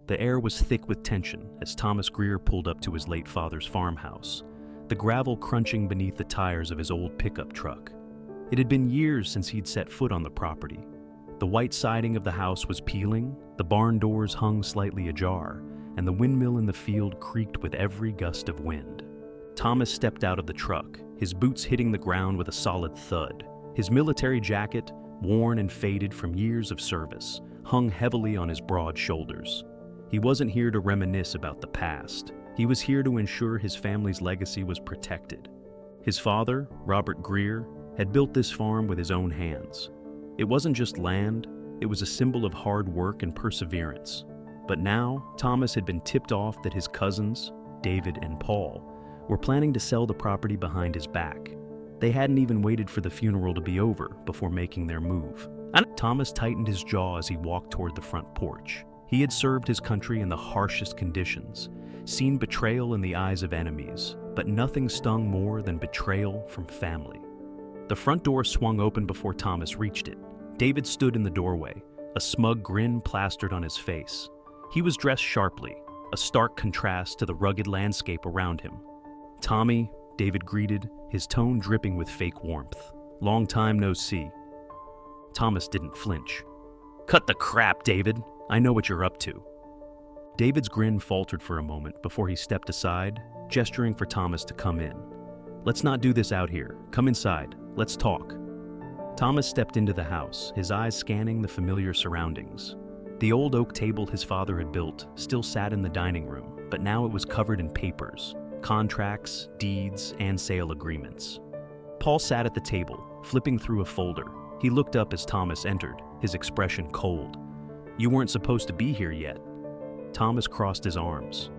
The air was thick with tension as Thomas Greer pulled up to his late father's farmhouse, the gravel crunching beneath the tires of his old pickup truck. It had been years since he'd set foot on the property. The white siding of the house was peeling, the barn doors hung slightly ajar, and the windmill in the field creaked with every gust of wind. Thomas stepped out of the truck, his boots hitting the ground with a solid thud. His military jacket, worn and faded from years of service, hung heavily on his broad shoulders. He wasn't here to reminisce about the past. He was here to ensure his family's legacy was protected. His father, Robert Greer, had built this farm with his own hands. It wasn't just land, it was a symbol of hard work and perseverance. But now, Thomas had been tipped off that his cousins, David and Paul, were planning to sell the property behind his back. They hadn't even waited for the funeral to be over before making their move. Thomas tightened his jaw as he walked toward the front porch. He had served his country in the harshest conditions, seen betrayal in the eyes of enemies, but nothing stung more than betrayal from family. The front door swung open before Thomas reached it. David stood in the doorway, a smug grin plastered on his face. He was dressed sharply, a stark contrast to the rugged landscape around him. "Tommy," David greeted, his tone dripping with fake warmth. "Long time no see." Thomas didn't flinch. "Cut the crap, David. I know what you're up to." David's grin faltered for a moment before he stepped aside, gesturing for Thomas to come in. "Let's not do this out here. Come inside. Let's talk." Thomas stepped into the house, his eyes scanning the familiar surroundings. The old oak table his father had built still sat in the dining room, but now it was covered in papers, contracts, deeds, and sale agreements. Paul sat at the table, flipping through a folder. He looked up as Thomas entered, his expression cold. "You weren't supposed to be here yet." Thomas crossed his arms.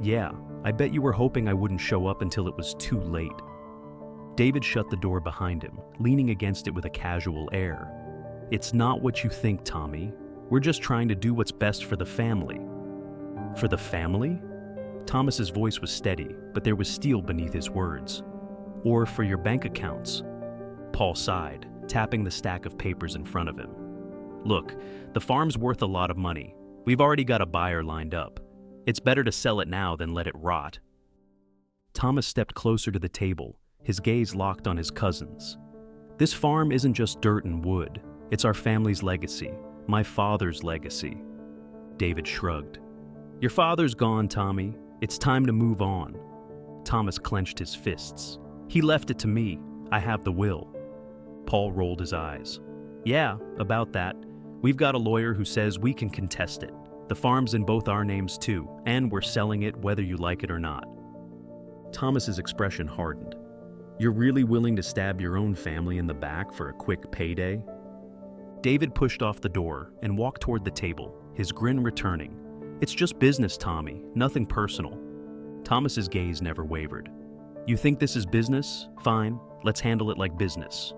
"Yeah, I bet you were hoping I wouldn't show up until it was too late." David shut the door behind him, leaning against it with a casual air. "It's not what you think, Tommy. We're just trying to do what's best for the family." "For the family?" Thomas's voice was steady, but there was steel beneath his words. "Or for your bank accounts?" Paul sighed, tapping the stack of papers in front of him. "Look, the farm's worth a lot of money. We've already got a buyer lined up. It's better to sell it now than let it rot." Thomas stepped closer to the table, his gaze locked on his cousins. "This farm isn't just dirt and wood. It's our family's legacy, my father's legacy." David shrugged. "Your father's gone, Tommy. It's time to move on." Thomas clenched his fists. "He left it to me. I have the will." Paul rolled his eyes. "Yeah, about that. We've got a lawyer who says we can contest it. The farm's in both our names too, and we're selling it whether you like it or not." Thomas's expression hardened. "You're really willing to stab your own family in the back for a quick payday?" David pushed off the door and walked toward the table, his grin returning. "It's just business, Tommy, nothing personal." Thomas's gaze never wavered. "You think this is business? Fine, let's handle it like business."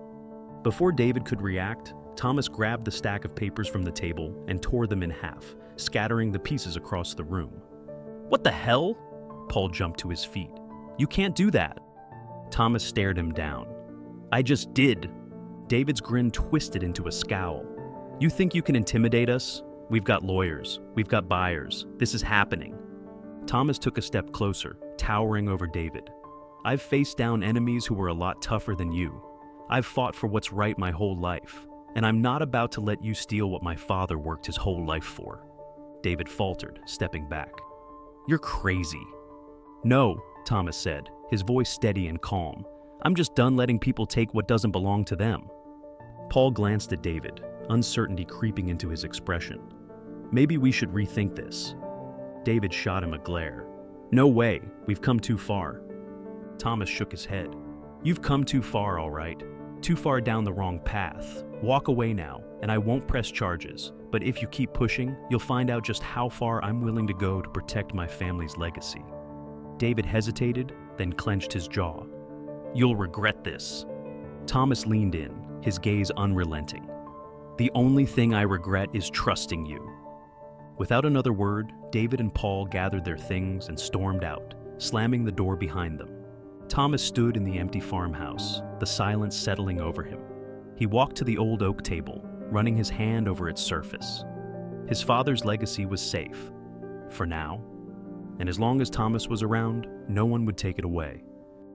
Before David could react, Thomas grabbed the stack of papers from the table and tore them in half, scattering the pieces across the room. "What the hell?" Paul jumped to his feet. "You can't do that." Thomas stared him down. "I just did." David's grin twisted into a scowl. "You think you can intimidate us? We've got lawyers. We've got buyers. This is happening." Thomas took a step closer, towering over David. "I've faced down enemies who were a lot tougher than you. I've fought for what's right my whole life, and I'm not about to let you steal what my father worked his whole life for." David faltered, stepping back. "You're crazy." "No," Thomas said, his voice steady and calm. "I'm just done letting people take what doesn't belong to them." Paul glanced at David, uncertainty creeping into his expression. "Maybe we should rethink this." David shot him a glare. "No way, we've come too far." Thomas shook his head. "You've come too far, all right. Too far down the wrong path. Walk away now, and I won't press charges. But if you keep pushing, you'll find out just how far I'm willing to go to protect my family's legacy." David hesitated, then clenched his jaw. "You'll regret this." Thomas leaned in, his gaze unrelenting. "The only thing I regret is trusting you." Without another word, David and Paul gathered their things and stormed out, slamming the door behind them. Thomas stood in the empty farmhouse, the silence settling over him. He walked to the old oak table, running his hand over its surface. His father's legacy was safe. for now. And as long as Thomas was around, no one would take it away.